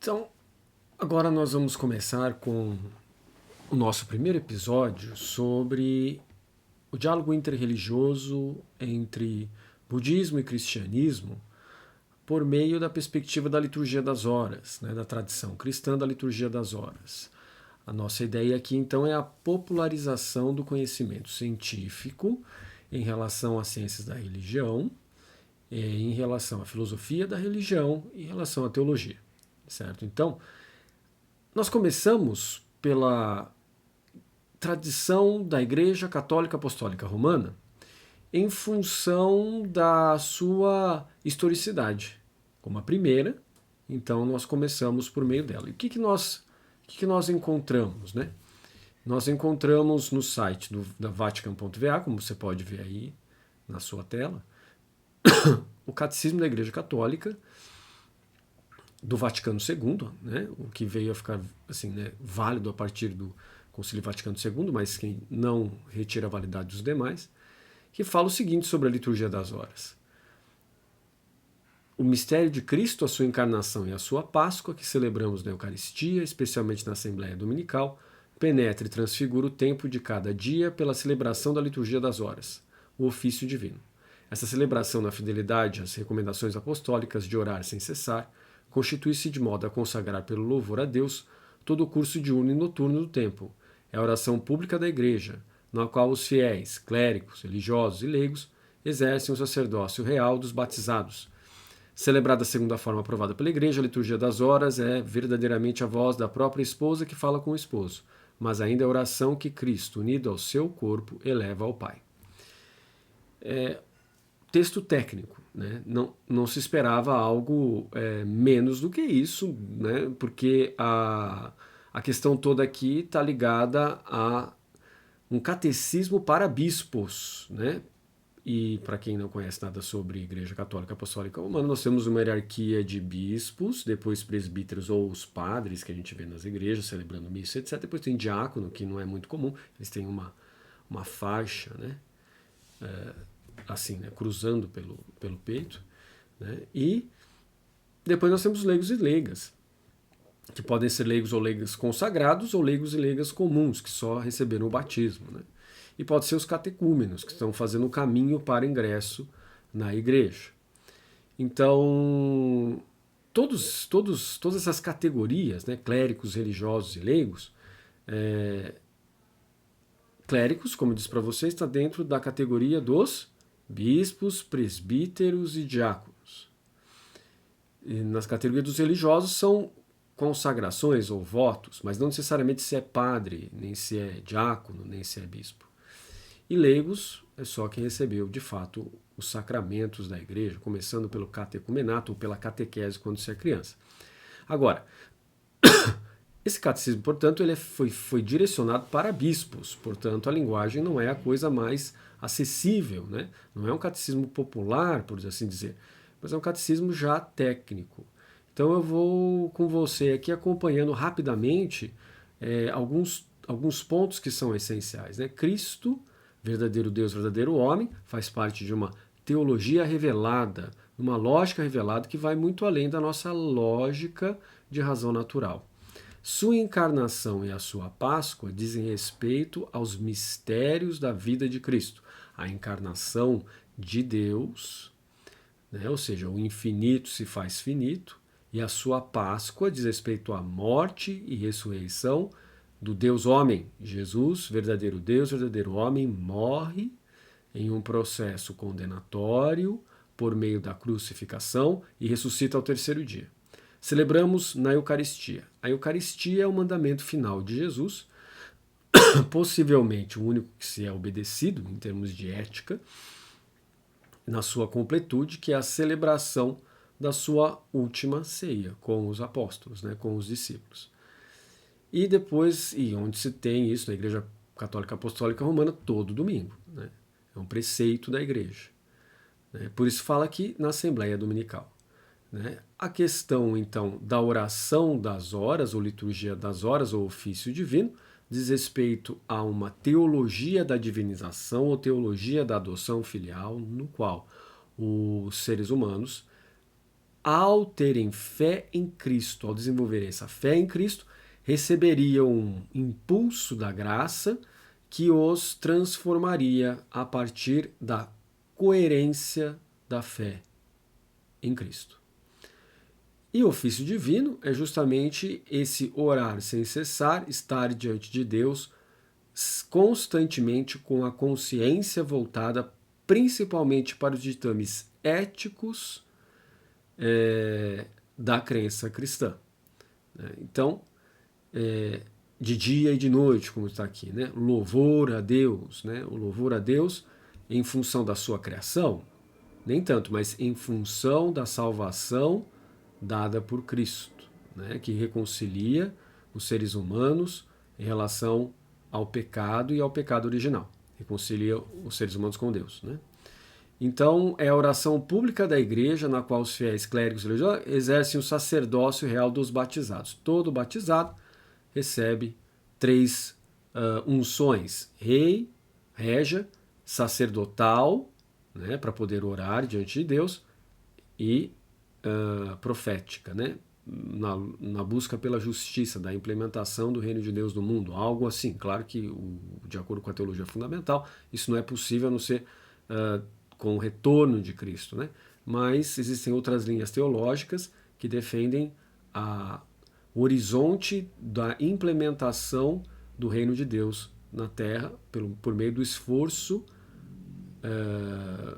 Então, agora nós vamos começar com o nosso primeiro episódio sobre o diálogo interreligioso entre budismo e cristianismo por meio da perspectiva da liturgia das horas, né, da tradição cristã da liturgia das horas. A nossa ideia aqui, então, é a popularização do conhecimento científico em relação às ciências da religião, em relação à filosofia da religião e em relação à teologia, certo? Então, nós começamos pela tradição da Igreja Católica Apostólica Romana em função da sua historicidade. Como a primeira, então nós começamos por meio dela. E o que nós encontramos? Né? Nós encontramos no site da Vatican.va, como você pode ver aí na sua tela, o Catecismo da Igreja Católica do Vaticano II, né, o que veio a ficar assim, né, válido a partir do Concílio Vaticano II, mas que não retira a validade dos demais, que fala o seguinte sobre a liturgia das horas. O mistério de Cristo, a sua encarnação e a sua Páscoa, que celebramos na Eucaristia, especialmente na Assembleia Dominical, penetra e transfigura o tempo de cada dia pela celebração da liturgia das horas, o ofício divino. Essa celebração na fidelidade às recomendações apostólicas de orar sem cessar constitui-se de modo a consagrar pelo louvor a Deus todo o curso diurno e noturno do tempo. É a oração pública da Igreja, na qual os fiéis, clérigos, religiosos e leigos exercem o sacerdócio real dos batizados. Celebrada segundo a forma aprovada pela Igreja, a liturgia das horas é verdadeiramente a voz da própria esposa que fala com o esposo, mas ainda é a oração que Cristo, unido ao seu corpo, eleva ao Pai. Texto técnico, né? Não se esperava algo menos do que isso, né? Porque a questão toda aqui está ligada a um catecismo para bispos, né? E para quem não conhece nada sobre Igreja Católica Apostólica Romana, nós temos uma hierarquia de bispos, depois presbíteros ou os padres que a gente vê nas igrejas celebrando missa, etc. Depois tem diácono, que não é muito comum, eles têm uma faixa, né? Assim, né, cruzando pelo peito, né? E depois nós temos leigos e leigas, que podem ser leigos ou leigas consagrados ou leigos e leigas comuns, que só receberam o batismo, né? E pode ser os catecúmenos, que estão fazendo o caminho para ingresso na igreja. Então, todas essas categorias, né, clérigos, religiosos e leigos, clérigos, como eu disse para vocês, está dentro da categoria dos bispos, presbíteros e diáconos. E nas categorias dos religiosos são consagrações ou votos, mas não necessariamente se é padre, nem se é diácono, nem se é bispo. E leigos é só quem recebeu, de fato, os sacramentos da igreja, começando pelo catecumenato ou pela catequese quando se é criança. Agora, esse catecismo, portanto, ele foi direcionado para bispos, portanto, a linguagem não é a coisa mais acessível, né? Não é um catecismo popular, por assim dizer, mas é um catecismo já técnico. Então eu vou com você aqui acompanhando rapidamente alguns pontos que são essenciais, né? Cristo, verdadeiro Deus, verdadeiro homem, faz parte de uma teologia revelada, uma lógica revelada que vai muito além da nossa lógica de razão natural. Sua encarnação e a sua Páscoa dizem respeito aos mistérios da vida de Cristo. A encarnação de Deus, né, ou seja, o infinito se faz finito, e a sua Páscoa diz respeito à morte e ressurreição do Deus homem. Jesus, verdadeiro Deus, verdadeiro homem, morre em um processo condenatório por meio da crucificação e ressuscita ao terceiro dia. Celebramos na Eucaristia. A Eucaristia é o mandamento final de Jesus, possivelmente o único que se é obedecido em termos de ética, na sua completude, que é a celebração da sua última ceia com os apóstolos, né, com os discípulos. E depois, e onde se tem isso na Igreja Católica Apostólica Romana, todo domingo. Né? É um preceito da Igreja. Né? Por isso fala aqui na Assembleia Dominical. Né? A questão, então, da oração das horas, ou liturgia das horas, ou ofício divino, diz respeito a uma teologia da divinização ou teologia da adoção filial, no qual os seres humanos ao terem fé em Cristo, ao desenvolverem essa fé em Cristo, receberiam um impulso da graça que os transformaria a partir da coerência da fé em Cristo. E o ofício divino é justamente esse orar sem cessar, estar diante de Deus constantemente com a consciência voltada principalmente para os ditames éticos da crença cristã. Então, de dia e de noite, como está aqui, né? Louvor a Deus, né? O louvor a Deus em função da sua criação, nem tanto, mas em função da salvação dada por Cristo, né? Que reconcilia os seres humanos em relação ao pecado e ao pecado original. Reconcilia os seres humanos com Deus, né? Então, é a oração pública da igreja na qual os fiéis clérigos religiosos exercem o sacerdócio real dos batizados. Todo batizado recebe 3 unções: rei, régia, sacerdotal, né, para poder orar diante de Deus, e profética, né, na busca pela justiça, da implementação do reino de Deus no mundo, algo assim. Claro que, de acordo com a teologia fundamental, isso não é possível a não ser com o retorno de Cristo, né? Mas existem outras linhas teológicas que defendem o horizonte da implementação do reino de Deus na Terra por meio do esforço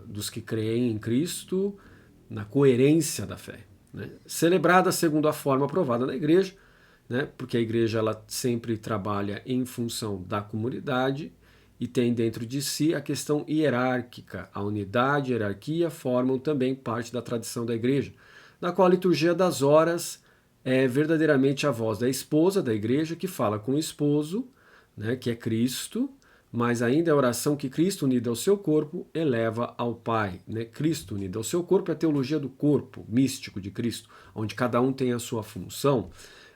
dos que creem em Cristo, na coerência da fé, né? Celebrada segundo a forma aprovada na igreja, né? Porque a igreja ela sempre trabalha em função da comunidade e tem dentro de si a questão hierárquica. A unidade e a hierarquia formam também parte da tradição da igreja, na qual a liturgia das horas é verdadeiramente a voz da esposa da igreja que fala com o esposo, né, que é Cristo, mas ainda é a oração que Cristo, unido ao seu corpo, eleva ao Pai, né? Cristo unido ao seu corpo é a teologia do corpo místico de Cristo, onde cada um tem a sua função.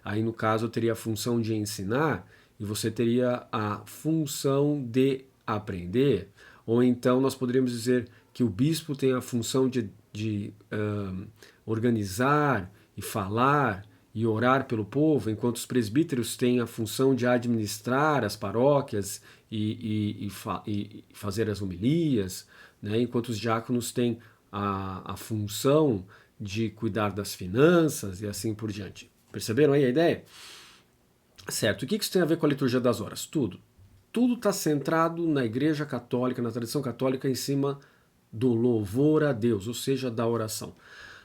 Aí, no caso, eu teria a função de ensinar e você teria a função de aprender. Ou então nós poderíamos dizer que o bispo tem a função de organizar e falar e orar pelo povo, enquanto os presbíteros têm a função de administrar as paróquias e fazer as homilias, né? Enquanto os diáconos têm a função de cuidar das finanças e assim por diante. Perceberam aí a ideia? Certo. O que isso tem a ver com a liturgia das horas? Tudo. Tudo está centrado na Igreja Católica, na tradição católica, em cima do louvor a Deus, ou seja, da oração.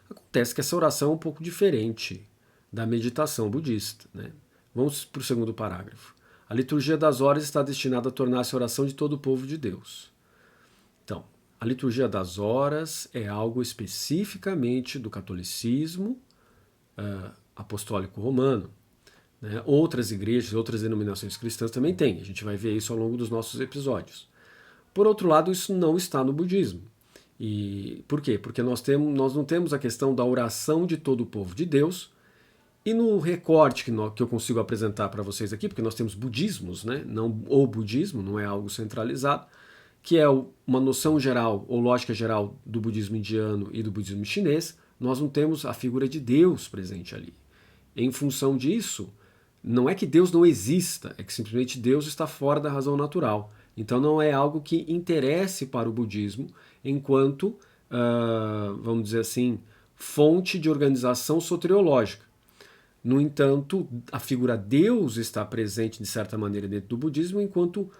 Acontece que essa oração é um pouco diferente da meditação budista, né? Vamos para o segundo parágrafo. A liturgia das horas está destinada a tornar-se a oração de todo o povo de Deus. Então, a liturgia das horas é algo especificamente do catolicismo apostólico romano. Né? Outras igrejas, outras denominações cristãs também têm. A gente vai ver isso ao longo dos nossos episódios. Por outro lado, isso não está no budismo. E por quê? Porque nós não temos a questão da oração de todo o povo de Deus. E no recorte que eu consigo apresentar para vocês aqui, porque nós temos budismos, né? Não o budismo, não é algo centralizado, que é uma noção geral ou lógica geral do budismo indiano e do budismo chinês, nós não temos a figura de Deus presente ali. Em função disso, não é que Deus não exista, é que simplesmente Deus está fora da razão natural. Então não é algo que interesse para o budismo enquanto, vamos dizer assim, fonte de organização soteriológica. No entanto, a figura Deus está presente de certa maneira dentro do budismo enquanto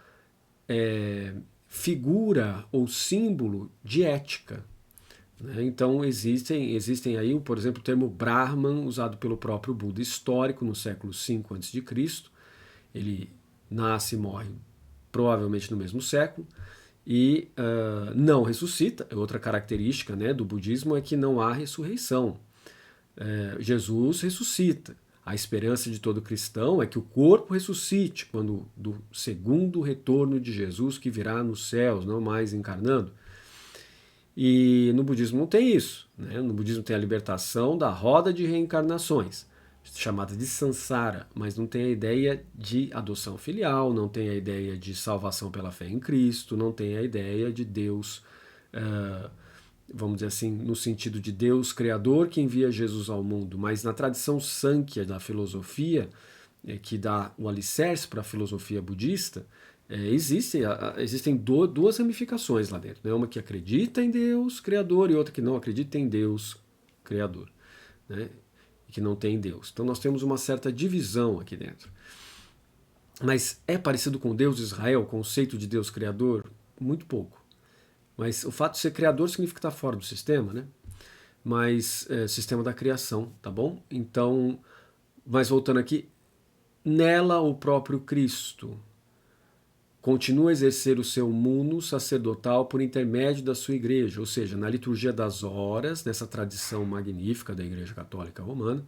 figura ou símbolo de ética. Né? Então existem aí, por exemplo, o termo Brahman, usado pelo próprio Buda histórico no século V a.C. Ele nasce e morre provavelmente no mesmo século e não ressuscita. Outra característica, né, do budismo é que não há ressurreição. Jesus ressuscita. A esperança de todo cristão é que o corpo ressuscite quando do segundo retorno de Jesus, que virá nos céus, não mais encarnando. E no budismo não tem isso, né? No budismo tem a libertação da roda de reencarnações, chamada de samsara, mas não tem a ideia de adoção filial, não tem a ideia de salvação pela fé em Cristo, não tem a ideia de Deus vamos dizer assim, no sentido de Deus Criador que envia Jesus ao mundo, mas na tradição Sankhya da filosofia, que dá o alicerce para a filosofia budista, existem duas ramificações lá dentro, né? Uma que acredita em Deus Criador e outra que não acredita em Deus Criador, né? E que não tem Deus. Então nós temos uma certa divisão aqui dentro. Mas é parecido com Deus de Israel, o conceito de Deus Criador? Muito pouco. Mas o fato de ser criador significa estar fora do sistema, né? Mas sistema da criação, tá bom? Então, mas voltando aqui, nela o próprio Cristo continua a exercer o seu muno sacerdotal por intermédio da sua igreja, ou seja, na liturgia das horas, nessa tradição magnífica da Igreja Católica Romana,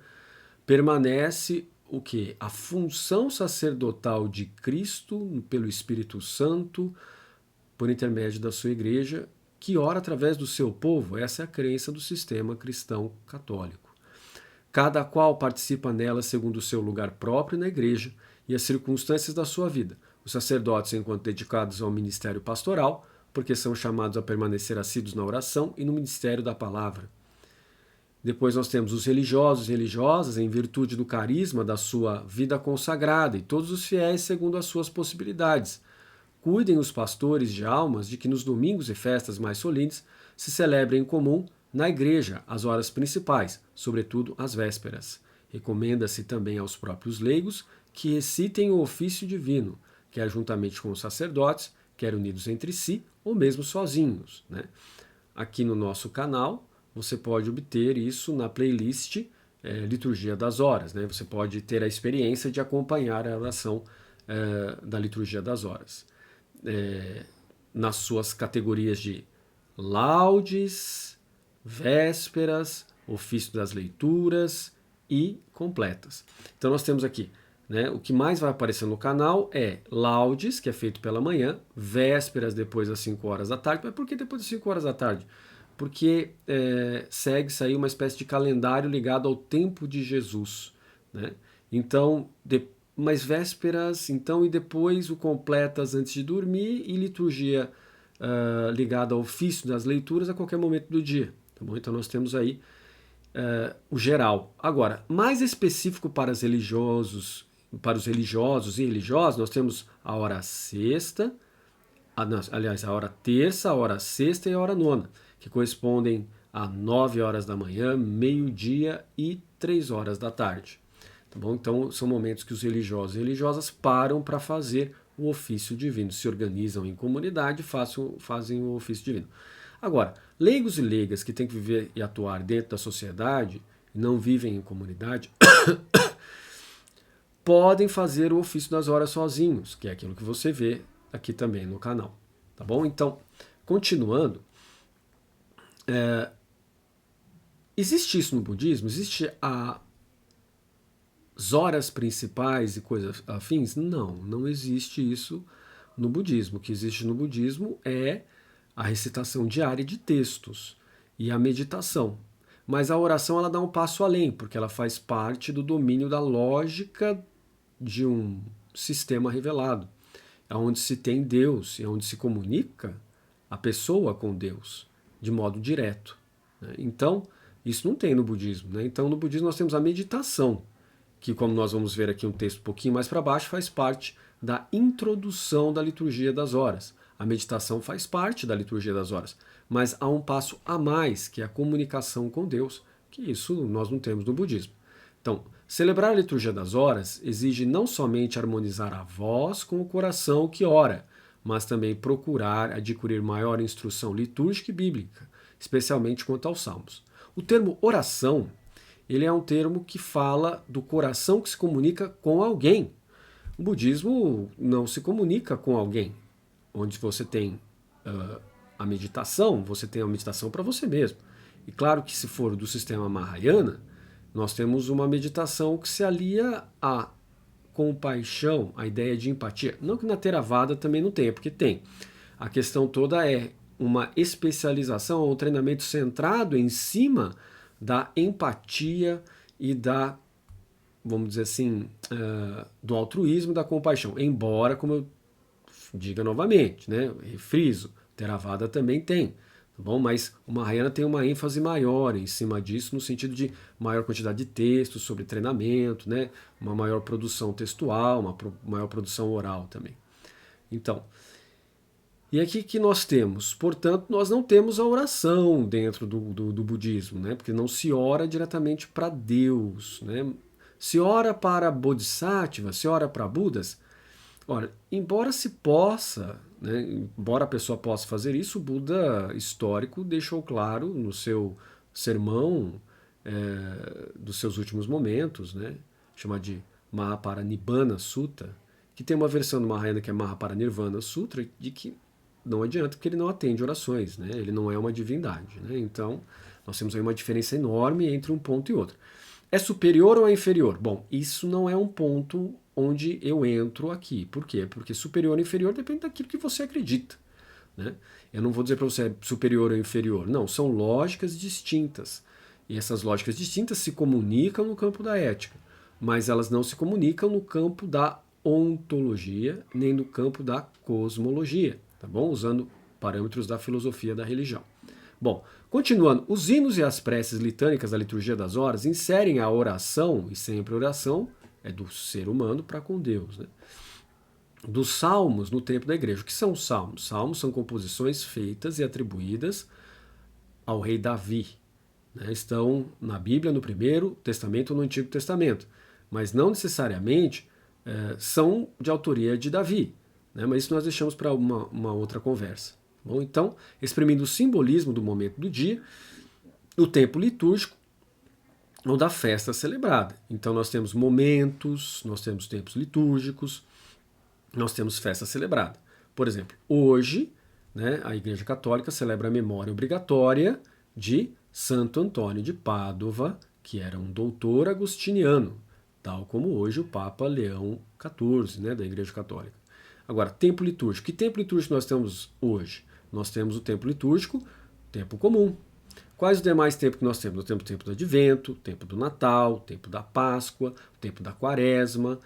permanece o quê? A função sacerdotal de Cristo pelo Espírito Santo, por intermédio da sua igreja, que ora através do seu povo. Essa é a crença do sistema cristão católico. Cada qual participa nela segundo o seu lugar próprio na igreja e as circunstâncias da sua vida. Os sacerdotes, enquanto dedicados ao ministério pastoral, porque são chamados a permanecer assíduos na oração e no ministério da palavra. Depois nós temos os religiosos e religiosas, em virtude do carisma da sua vida consagrada, e todos os fiéis segundo as suas possibilidades. Cuidem os pastores de almas de que nos domingos e festas mais solenes se celebrem em comum na igreja as horas principais, sobretudo as vésperas. Recomenda-se também aos próprios leigos que recitem o ofício divino, quer juntamente com os sacerdotes, quer unidos entre si, ou mesmo sozinhos, né? Aqui no nosso canal você pode obter isso na playlist Liturgia das Horas, né? Você pode ter a experiência de acompanhar a oração da Liturgia das Horas. Nas suas categorias de laudes, vésperas, ofício das leituras e completas. Então nós temos aqui, né, o que mais vai aparecer no canal é laudes, que é feito pela manhã, vésperas depois das 5 horas da tarde. Mas por que depois das 5 horas da tarde? Porque segue-se aí uma espécie de calendário ligado ao tempo de Jesus, né? Então, mas vésperas, então, e depois o completas antes de dormir e liturgia ligada ao ofício das leituras a qualquer momento do dia. Tá bom? Então nós temos aí o geral. Agora, mais específico para os religiosos e religiosas, nós temos a hora sexta, a hora terça, a hora sexta e a hora nona, que correspondem a 9 horas da manhã, meio-dia e 3 horas da tarde. Tá bom? Então são momentos que os religiosos e religiosas param para fazer o ofício divino, se organizam em comunidade e fazem o ofício divino. Agora, leigos e leigas que têm que viver e atuar dentro da sociedade, não vivem em comunidade, podem fazer o ofício das horas sozinhos, que é aquilo que você vê aqui também no canal. Tá bom? Então, continuando, existe isso no budismo? Existe as horas principais e coisas afins? Não existe isso no budismo. O que existe no budismo é a recitação diária de textos e a meditação. Mas a oração ela dá um passo além, porque ela faz parte do domínio da lógica de um sistema revelado, onde se tem Deus e onde se comunica a pessoa com Deus de modo direto, né? Então, isso não tem no budismo, né? Então, no budismo nós temos a meditação, que, como nós vamos ver aqui um texto um pouquinho mais para baixo, faz parte da introdução da liturgia das horas. A meditação faz parte da liturgia das horas, mas há um passo a mais, que é a comunicação com Deus, que isso nós não temos no budismo. Então, celebrar a liturgia das horas exige não somente harmonizar a voz com o coração que ora, mas também procurar adquirir maior instrução litúrgica e bíblica, especialmente quanto aos salmos. O termo oração, ele é um termo que fala do coração que se comunica com alguém. O budismo não se comunica com alguém. Onde você tem a meditação, você tem a meditação para você mesmo. E claro que se for do sistema Mahayana, nós temos uma meditação que se alia à compaixão, à ideia de empatia. Não que na Theravada também não tenha, porque tem. A questão toda é uma especialização, um treinamento centrado em cima da empatia e da, vamos dizer assim, do altruísmo e da compaixão. Embora, como eu diga novamente, né, refriso, Theravada também tem, tá bom? Mas o Mahayana tem uma ênfase maior em cima disso, no sentido de maior quantidade de textos sobre treinamento, né? Uma maior produção textual, maior produção oral também. Então, e aqui que nós temos? Portanto, nós não temos a oração dentro do budismo, né? Porque não se ora diretamente para Deus, né? Se ora para Bodhisattva, se ora para Budas. Ora, embora se possa, né, embora a pessoa possa fazer isso, o Buda histórico deixou claro no seu sermão dos seus últimos momentos, né, chamado de Mahaparinibbana Sutta, que tem uma versão do Mahayana que é Mahaparinirvana Sutra, de que não adianta porque ele não atende orações, né, ele não é uma divindade. Né, então, nós temos aí uma diferença enorme entre um ponto e outro. É superior ou é inferior? Bom, isso não é um ponto onde eu entro aqui. Por quê? Porque superior ou inferior depende daquilo que você acredita. Né? Eu não vou dizer para você superior ou inferior. Não, são lógicas distintas. E essas lógicas distintas se comunicam no campo da ética, mas elas não se comunicam no campo da ontologia, nem no campo da cosmologia, tá bom? Usando parâmetros da filosofia da religião. Bom, continuando, os hinos e as preces litânicas da liturgia das horas inserem a oração, e sempre oração é do ser humano para com Deus, né? Dos salmos no templo da igreja. O que são os salmos? Salmos são composições feitas e atribuídas ao rei Davi. Né? Estão na Bíblia, no Primeiro Testamento ou no Antigo Testamento, mas não necessariamente são de autoria de Davi. Né? Mas isso nós deixamos para uma outra conversa. Bom, então, exprimindo o simbolismo do momento do dia, o tempo litúrgico ou da festa celebrada. Então nós temos momentos, nós temos tempos litúrgicos, nós temos festa celebrada. Por exemplo, hoje, né, a Igreja Católica celebra a memória obrigatória de Santo Antônio de Pádua, que era um doutor agostiniano, tal como hoje o Papa Leão XIV, né, da Igreja Católica. Agora, tempo litúrgico. Que tempo litúrgico nós temos hoje? Nós temos o tempo litúrgico, tempo comum. Quais os demais tempos que nós temos? Nós temos o tempo do Advento, o tempo do Natal, o tempo da Páscoa, o tempo da Quaresma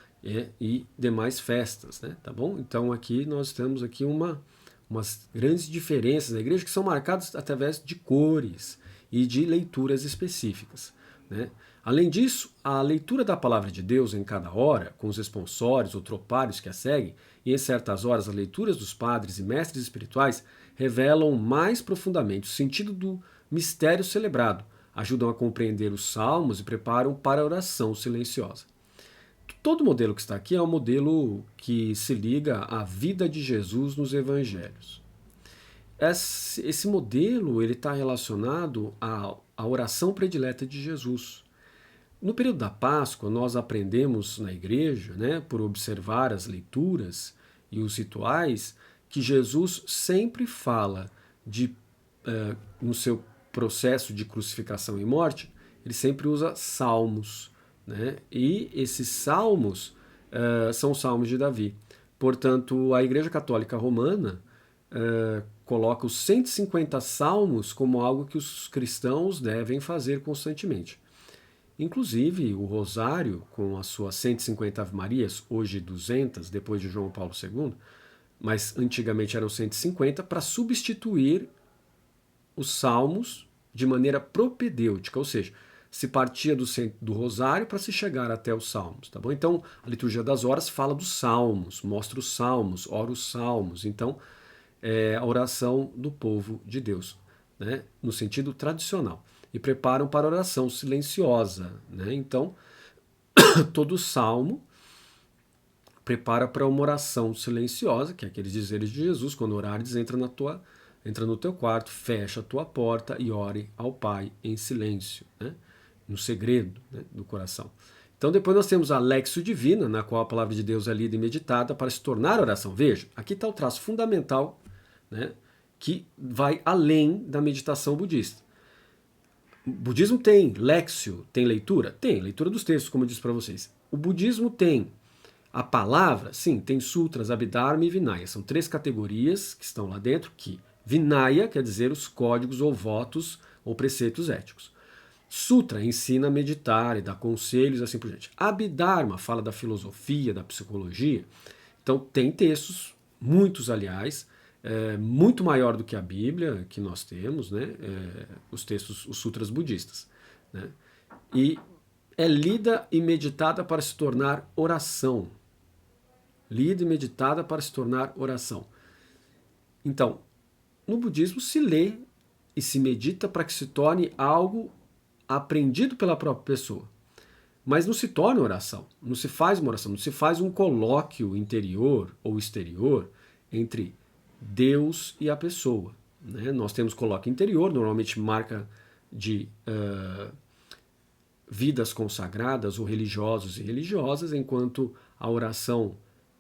e demais festas, né? Tá bom? Então aqui nós temos aqui umas grandes diferenças na igreja que são marcadas através de cores e de leituras específicas, né? Além disso, a leitura da palavra de Deus em cada hora, com os responsórios ou tropários que a seguem, e em certas horas as leituras dos padres e mestres espirituais revelam mais profundamente o sentido do mistério celebrado, ajudam a compreender os salmos e preparam para a oração silenciosa. Todo modelo que está aqui é um modelo que se liga à vida de Jesus nos evangelhos. Esse modelo ele está relacionado à oração predileta de Jesus. No período da Páscoa, nós aprendemos na igreja, né, por observar as leituras e os rituais, que Jesus sempre fala no seu processo de crucificação e morte, ele sempre usa salmos. Né? E esses salmos são os salmos de Davi. Portanto, a Igreja Católica Romana coloca os 150 salmos como algo que os cristãos devem fazer constantemente. Inclusive, o Rosário, com as suas 150 Ave-Marias, hoje 200, depois de João Paulo II, mas antigamente eram 150, para substituir os salmos de maneira propedêutica, ou seja, se partia do rosário para se chegar até os salmos, tá bom? Então, a liturgia das horas fala dos salmos, mostra os salmos, ora os salmos. Então, é a oração do povo de Deus, né? No sentido tradicional. E preparam para a oração silenciosa, né? Então, todo salmo prepara para uma oração silenciosa, que é aqueles dizeres de Jesus, quando orares, entra no teu quarto, fecha a tua porta e ore ao Pai em silêncio, né? No segredo, né, do coração. Então depois nós temos a Lexio Divina, na qual a palavra de Deus é lida e meditada para se tornar oração. Veja, aqui está o traço fundamental, né, que vai além da meditação budista. O budismo tem Lexio, tem leitura? Tem, leitura dos textos, como eu disse para vocês. O budismo tem a palavra? Sim, tem sutras, Abhidharma e Vinaya. São 3 categorias que estão lá dentro, que Vinaya quer dizer os códigos ou votos ou preceitos éticos. Sutra ensina a meditar e dá conselhos, assim por diante. Abhidharma fala da filosofia, da psicologia. Então tem textos, muitos aliás, muito maior do que a Bíblia que nós temos, né? Os textos, os sutras budistas, né? E é lida e meditada para se tornar oração. Lida e meditada para se tornar oração. Então, no budismo se lê e se medita para que se torne algo aprendido pela própria pessoa. Mas não se torna oração, não se faz uma oração, não se faz um colóquio interior ou exterior entre Deus e a pessoa, né? Nós temos colóquio interior, normalmente marca de vidas consagradas ou religiosos e religiosas, enquanto a oração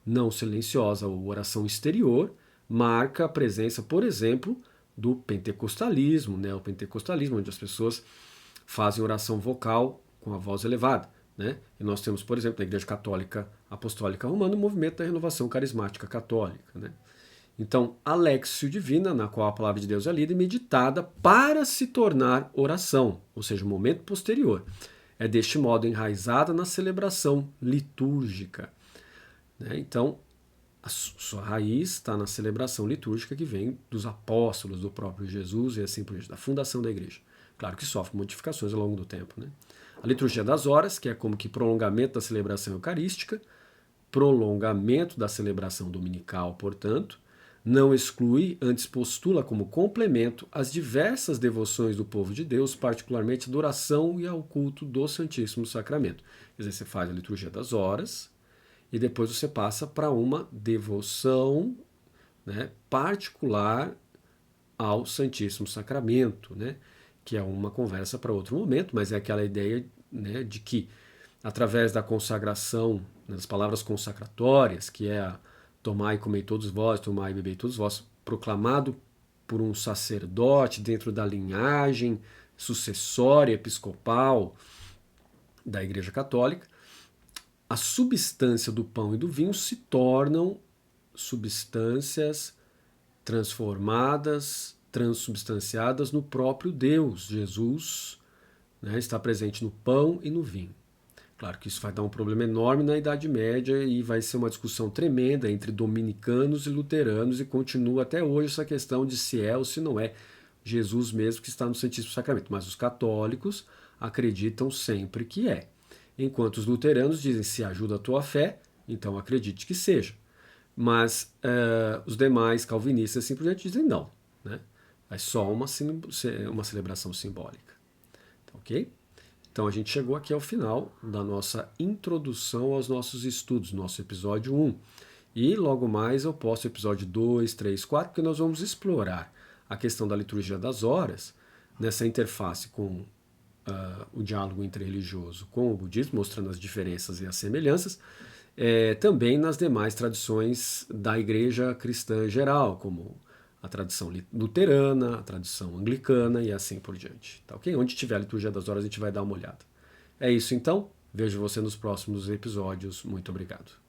não silenciosa ou oração exterior marca a presença, por exemplo, do pentecostalismo, né? O pentecostalismo, onde as pessoas fazem oração vocal com a voz elevada, né? E nós temos, por exemplo, na Igreja Católica Apostólica Romana, o movimento da renovação carismática católica, né? Então, a Lexio Divina, na qual a palavra de Deus é lida e meditada para se tornar oração, ou seja, o momento posterior. É deste modo enraizada na celebração litúrgica, né? Então, a sua raiz está na celebração litúrgica que vem dos apóstolos, do próprio Jesus e assim por diante, da fundação da igreja. Claro que sofre modificações ao longo do tempo, né? A liturgia das horas, que é como que prolongamento da celebração eucarística, prolongamento da celebração dominical, portanto, não exclui, antes postula como complemento as diversas devoções do povo de Deus, particularmente a adoração e ao culto do Santíssimo Sacramento. Quer dizer, você faz a liturgia das horas e depois você passa para uma devoção, né, particular ao Santíssimo Sacramento, né, que é uma conversa para outro momento, mas é aquela ideia, né, de que através da consagração, né, das palavras consacratórias, que é a tomai e comei todos vós, tomai e bebei todos vós, proclamado por um sacerdote dentro da linhagem sucessória episcopal da Igreja Católica, a substância do pão e do vinho se tornam substâncias transformadas, transubstanciadas no próprio Deus. Jesus, né, está presente no pão e no vinho. Claro que isso vai dar um problema enorme na Idade Média e vai ser uma discussão tremenda entre dominicanos e luteranos e continua até hoje essa questão de se é ou se não é Jesus mesmo que está no Santíssimo Sacramento. Mas os católicos acreditam sempre que é. Enquanto os luteranos dizem se ajuda a tua fé, então acredite que seja. Mas os demais calvinistas simplesmente dizem não, né? É só uma celebração simbólica. Tá, ok? Então a gente chegou aqui ao final da nossa introdução aos nossos estudos, nosso episódio 1. E logo mais eu posto o episódio 2, 3, 4, porque nós vamos explorar a questão da liturgia das horas nessa interface com o diálogo interreligioso com o budismo, mostrando as diferenças e as semelhanças, também nas demais tradições da igreja cristã geral, como a tradição luterana, a tradição anglicana e assim por diante. Tá, ok? Onde tiver a liturgia das horas, a gente vai dar uma olhada. É isso então. Vejo você nos próximos episódios. Muito obrigado.